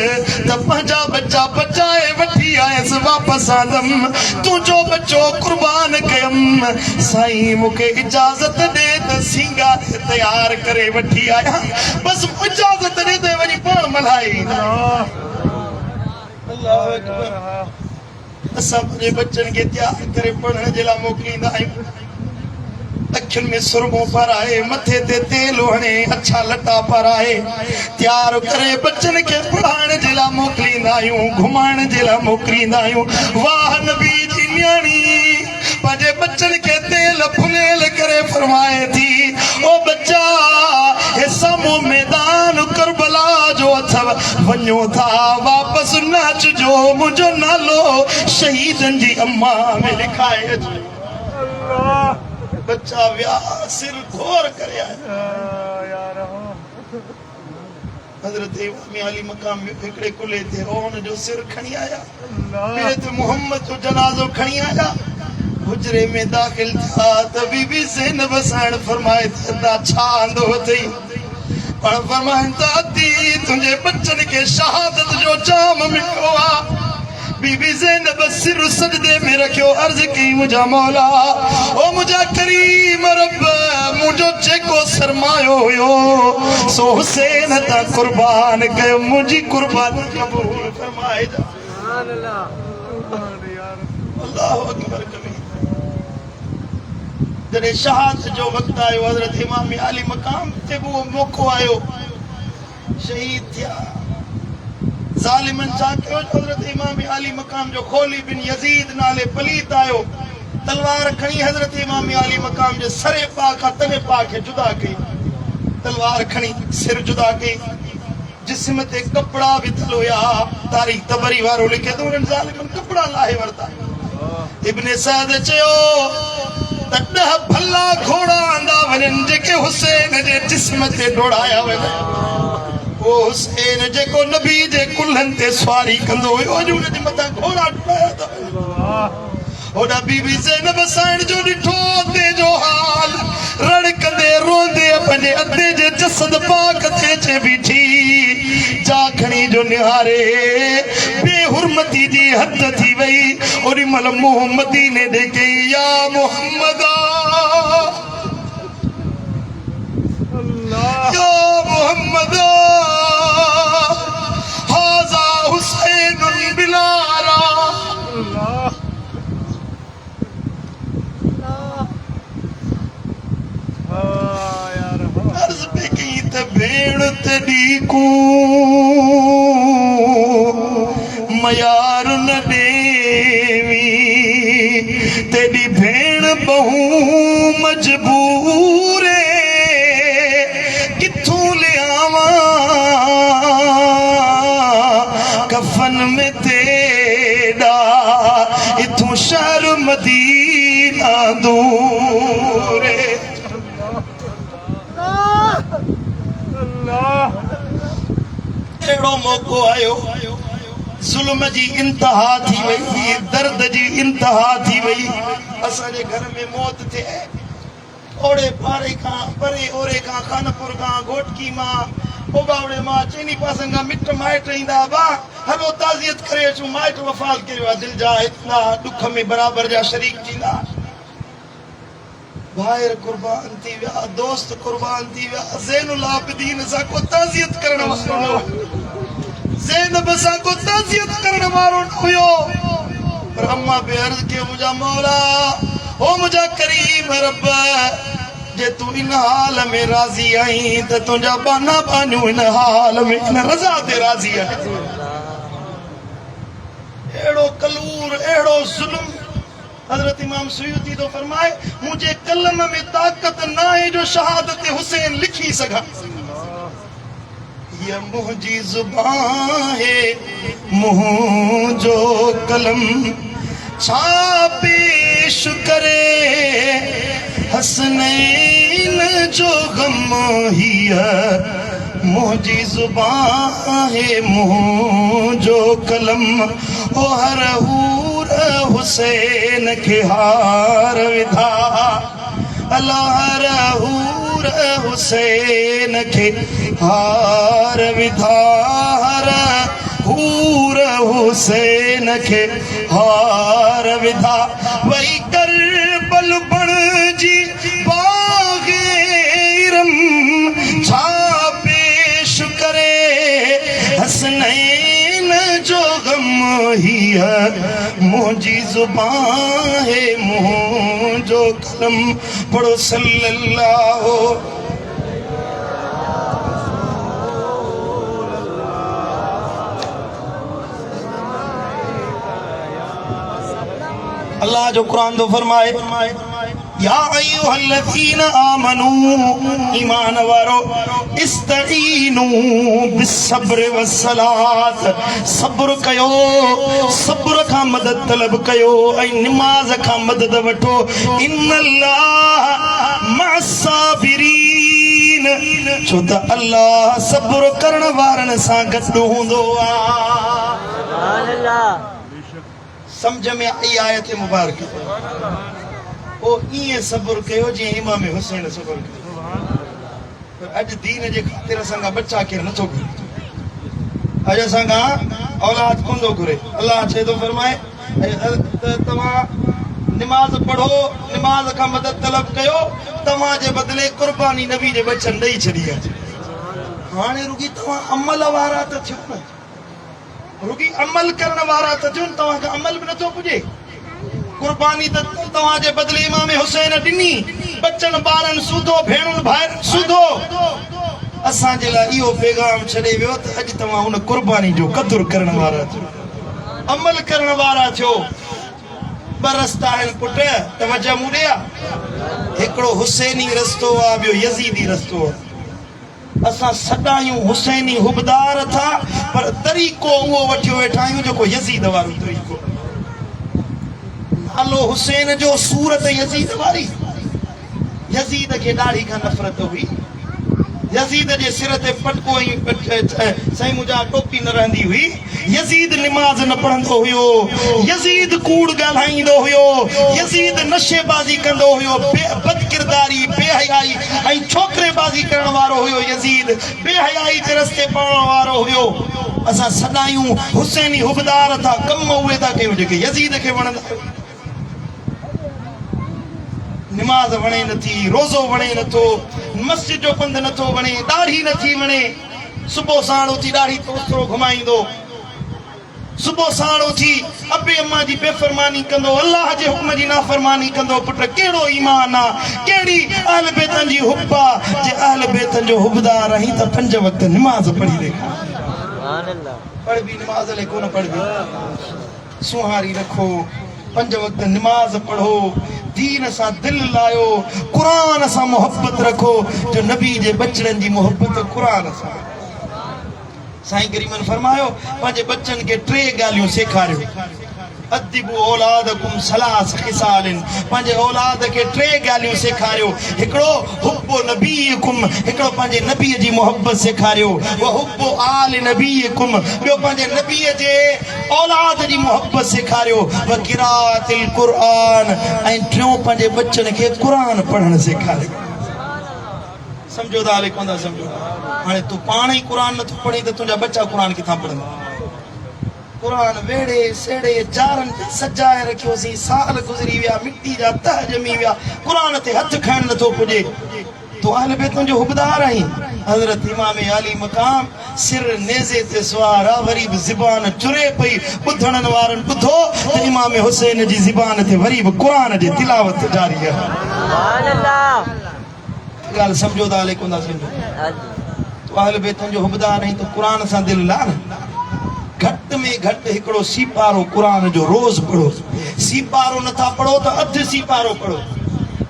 त पंहिंजा बच्चा बचाए वठी आयसि वापसि आंदम तुंहिंजो बच्चो कुर्बान कयम। साईं मूंखे इजाज़त ॾे त सींगारे तयार करे वठी आया बसि इजाज़त ॾे त वञी पाण मल्हाई। अल्लाहु अकबर। असां पंहिंजे बच्चनि खे तयार करे पढ़ण जे लाइ मोकिलींदा आहियूं। अखियुनि में सुरमो पाराए मथे ते तेल हणे अच्छा लटा पाराए तयार करे बच्चनि खे पढ़ाइण जे लाइ मोकिलींदा आहियूं घुमाइण जे लाइ मोकिलींदा आहियूं। वाह नबी जी न्याणी पंहिंजे बच्चनि खे तेल फुनेल करे फरमाए थी ओ बच्चा हे साम्हूं मैदान करबला जो अथव वञो था वापसि न अचिजो मुंहिंजो नालो शहीदनि जी अम्मा में लिखाए अचिजो। बच्चा व्या सिर घोर करे आया। हजरत इमाम अली मकाम में हिकिड़े कुले ते रोहन जो सिर खणी आया ॿिए ते मोहम्मद जो जनाज़ो खणी आया। हुजरे में दाख़िल थिया त बीबी ज़ैनब साइण फरमाए त छा आंदो अथई। पाण फरमाइनि त अती तुंहिंजे बच्चनि खे शहादत जो जाम मिठो आहे। बीबी ज़ैनब सिर सजदे में रखियो अर्ज़ कई मुंहिंजा मौला ओ मुंहिंजा करीम रब मुंहिंजो जेको सरमायो फरमायो हुयो सो हुसैन ता कुर्बान कयो मुझी कुर्बानी कबूल फरमाए जा। सुभान अल्लाह अल्लाहु अकबर कबीर। जॾहिं शहादत जो वक़्तु आयो हज़रत इमाम अली मक़ाम ते वो मौक़ो आयो शहीद थिया। ज़ालिमन छा कयो हज़रत इमाम अली मक़ाम जो खोली बिन यज़ीद नाले पलीत आयो तलवार खणी हज़रत इमाम अली मक़ाम जे सरे पा खां तने पा खे जुदा कई। तलवार खणी सिर जुदा कई जिस्म ते कपड़ा विधल हुया। तारीख़ तबरी वारो लिखे तो उन्हनि ज़ालिमन कपड़ा लाहे वरता। इब्न सअद चयो त 10 भला घोड़ा आंदा वञनि जेके हुसैन जे जिस्म ते डोड़ाया वञनि। वो हुसैन जेको नबी जे कुल्हनि ते सवारी कंदो हुयो अॼु उन जे मथां घोड़ा डोड़ाया था। होॾा बीबी ज़ैनब साइण जो ॾिठो अधे जो हाल रड़कंदे रोंदे पंहिंजे अधे जे जसद पाक ते अचे बीठी जा खणी जो निहारे बेहुरमती जी हद थी वई। ओॾी महिल मुंहुं मदीने ॾे कई या मोहम्मद या मोहम्मद हाज़ा हुसैन बिलारा। अर्ज़ पे कई त भेण ते ॾीकू मयार न ॾेवी तेरी भेण बहू मजबूर किथों ले आवा कफन में तेरा इथों शहर मदीना दूर। अहिड़ो मौक़ो आयो ज़ुल्म जी इंतहा थी वई दर्द जी इंतहा थी वई। असांजे घर में मौत थिए ओड़े पारे खां परे ओरे खां खानपुर खां घोटकी मां ओबावड़े मां चइनी पासनि खां मिट माइट ईंदा बा हलो ताज़ियत करे अचूं माइट वफ़ात कयो आहे दिलि जा इतना दुख में बराबर जा शरीक थींदा। भाइर कुर्बान थी विया दोस्त कुर्बान थी विया ज़ैनुल आबिदीन सां को ताज़ियत करण वारो न ज़ैनब सां को ताज़ियत करण वारो न हुयो। पर अम्मा पे अर्ज़ कयो मुंहिंजा मौला ओ मुंहिंजा करीम रब जे तू इन हाल में राज़ी आई त तुंहिंजा बाना बानियूं इन हाल में इन रज़ा ते राज़ी आहिनि। अहिड़ो कलूर अहिड़ो ज़ुल्म हज़रत इमाम सुयूती तो फरमाए मुझे कलम में ताकत ना है जो शहादत हुसैन लिखी सका। ये मुझी जुबान है मुँह जो कलम छा पेश करे हसनैन जो गम ही मुझी जुबान है मुँह जो कलम ओ हर हूर हुसैन के हार विधा अल्लाह हर हूर हुसैन के हार विधा हर हूर हुसैन के हार विधा वही करबल बण जी बाग़ेरम छा पेश करे हसनैन जो गम ही है मुझी जुबान है मुँह जो कलम। पढ़ो सल्लल्लाहु अल्लाह जो कुरान तो फरमाए या अय्युहल्लज़ीना आमनू ईमान वारो इस्तईनू बिस्सब्र वस्सलात सब्र कयो सब्र का मदद तलब कयो ऐं नमाज का मदद वठो इन्नल्लाह मअस्साबिरीन छो त अल्लाह सब्र करण वारनि सां गॾु हूंदो आहे। सुभान अल्लाह। समझ में आई आयत मुबारक ओ इए सब्र कयो जी इमाम हुसैन सब्र कयो। पर अज दीन जे खातिर संगा बच्चा के नथो घुरे अज संगा औलाद कोंदो घुरे। अल्लाह छे तो फरमाए तवा निमाज़ पढ़ो, निमाज़ का मदद तलब कयो, तव्हां जे बदले कुर्बानी नबी जे बचन ॾेई छॾी आहे। हाणे रुगी तव्हां अमल वारा त थियो न, रुगी अमल करण वारा त थियो, तव्हांखे अमल बि नथो पुॼे। कुर्बानी त तव्हां जे बदले इमाम हुसैन ॾिनी, बचन ॿारनि सूधो, भेणुनि भाइरनि सूधो। असांजे लाइ इहो पैगाम छॾे वियो त अॼु तव्हां हुन कुर्बानी जो क़दुरु करण वारा थियो, अमल करण वारा थियो। ॿ रस्ता आहिनि पुट, तवजह मूं ॾिया। हिकिड़ो हुसैनी रस्तो आहे, ॿियो यज़ीदी रस्तो आहे। असां सदायूं हुसैनी हुबदार था, पर तरीक़ो उहो वठियो वेठा आहियूं जेको यज़ीद वारो तरीक़ो। नालो हुसैन जो, सूरत यज़ीद वारी। यज़ीद खे ॾाढी खां नफ़रत हुई। यज़ीद जे सिर ते पटको ऐं साईं मुंहिंजा टोपी न रहंदी हुई। यज़ीद निमाज़ न पढ़ंदो हुयो, यज़ीद कूड़ ॻाल्हाईंदो हुयो, यज़ीद नशेबाज़ी कंदो हुयो, बदकिरदारी, बेहयाई ऐं छोकिरेबाज़ी करण वारो हुयो। यज़ीद बेहयाई जे रस्ते पवण वारो हुयो। असां सदायूं हुसैनी हुबदार था, कम उहे था कयूं जेके यज़ीद खे वणंदा। निमाज़ वणे नथी, रोज़ो वणे नथो, मस्जिद जो पंधु नथो वणे, ॾाढ़ी नथी वणे। सुबुह साण उथी ॾाढ़ी तोस्तरो घुमाईंदो, सुबुह साण उथी अबे अम्मा जी बेफ़रमानी कंदो, अल्लाह जे हुक्म जी नाफ़रमानी कंदो। पुट कहिड़ो ईमान आहे, कहिड़ी अहल बैतनि जी हुब आहे। जे अहल बैतनि जो हुबदार आहीं त 5 वक़्त निमाज़ पढ़ी ॾेखार। पढ़ बि निमाज़ लाइ कोन पढ़बी, सुहारी रखो, 5 वक़्त निमाज़ पढ़ो, दीन सां दिल लायो, क़ुरान सां मोहब्बत रखो। जो नबी जे बचड़नि जी मोहब्बत क़ुरान सां। साईं करीमन फरमायो, पंहिंजे बच्चनि खे 3 ॻाल्हियूं सेखारियो। अदिबु औलादकुम सलास खिसालिन, पंहिंजे औलाद खे 3 ॻाल्हियूं सेखारियो। हिकिड़ो हुब्बु नबीकुम, हिकिड़ो पंहिंजे नबीअ जी मोहब्बत सेखारियो। व हुब्बु आल नबीकुम, ॿियो पंहिंजे नबीअ जे औलाद जी मोहब्बत सेखारियो। व क़िराअतिल क़ुरान, ऐं 3 पंहिंजे बच्चनि खे क़ुरान पढ़णु सेखारियो। समझो था हले कोन था समझो? हाणे तूं पाण ई क़ुरान नथो पढ़ी त तुंहिंजा बच्चा क़ुरान किथां पढ़ंदा? क़ुरान वेड़े सेड़े जारनि ते सजाए रखियोसीं, साल गुज़री विया, मिट्टी जा तह ॼमी विया, क़ुरान ते हथ खाइण नथो पुॼे। तूं अहल बैतुनि जो हुबदार आहीं। हज़रत इमाम अली मक़ाम सिर नेज़े ते सुवार आहे, वरी बि ज़िबान चुरे पई। ॿुधण वारनि ॿुधो त इमाम हुसैन जी ज़िबान ते वरी बि क़ुरान जी तिलावत जारी आहे। ॻाल्हि सम्झो था हले कोन था सम्झो? तूं अहल बैतुनि जो हुबदार आहीं त क़ुरान सां दिलि ला न। घटि में घटि हिकिड़ो सीपारो क़ुरान जो रोज़ पढ़ो। सीपारो नथा पढ़ो त अधु सीपारो पढ़ो।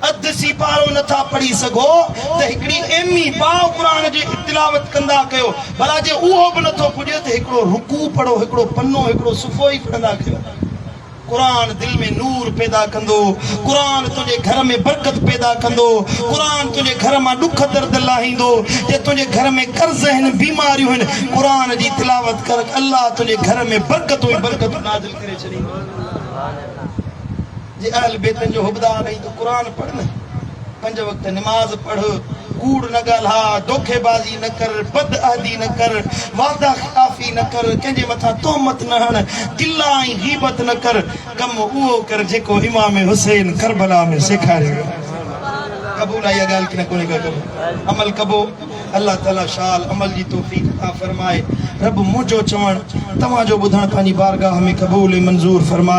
अधु सीपारो नथा पढ़ी सघो त हिकिड़ी एमी पाव क़ुरान जी तिलावत कंदा कयो। भला जे उहो बि नथो पुॼे त हिकिड़ो रुकू पढ़ो, हिकिड़ो पनो, हिकिड़ो सुफ़ो ई पढ़ंदा कयो। क़ुरान दिल में नूर पैदा कंदो, क़ुरान तुंहिंजे घर में बरकत पैदा कंदो, क़ुरान तुंहिंजे घर मां ॾुख दर्द लाहींदो। जे तुंहिंजे घर में कर्ज़ आहिनि, बीमारियूं आहिनि, क़ुरान जी तिलावत कर, अल्लाह तुंहिंजे घर में बरकतूं ई बरकतूं नाज़िल करे छॾींदो। जे अहल बैतनि जो हुबदार आहीं त क़ुरान पढ़ न, 5 वक़्त निमाज़ पढ़, कूड़ न ॻाल्हा, धोखेबाज़ी न कर, बदअहदी न कर, वादा खिलाफ़ी न कर, कंहिंजे मथां तोहमत न हण, गिला ऐं गीबत न कर। कम उहो कर जेको इमाम हुसैन करबला में सेखारियो। क़बूल आहे इहा ॻाल्हि की न कोन्हे का? क़बूल, अमल कबो। अल्लाह ताला शाल अमल जी तौफ़ीक़ अता फरमाए। रब मुंहिंजो चवणु, तव्हांजो ॿुधणु पंहिंजी बारगाह में क़बूल मंज़ूर फरमाए।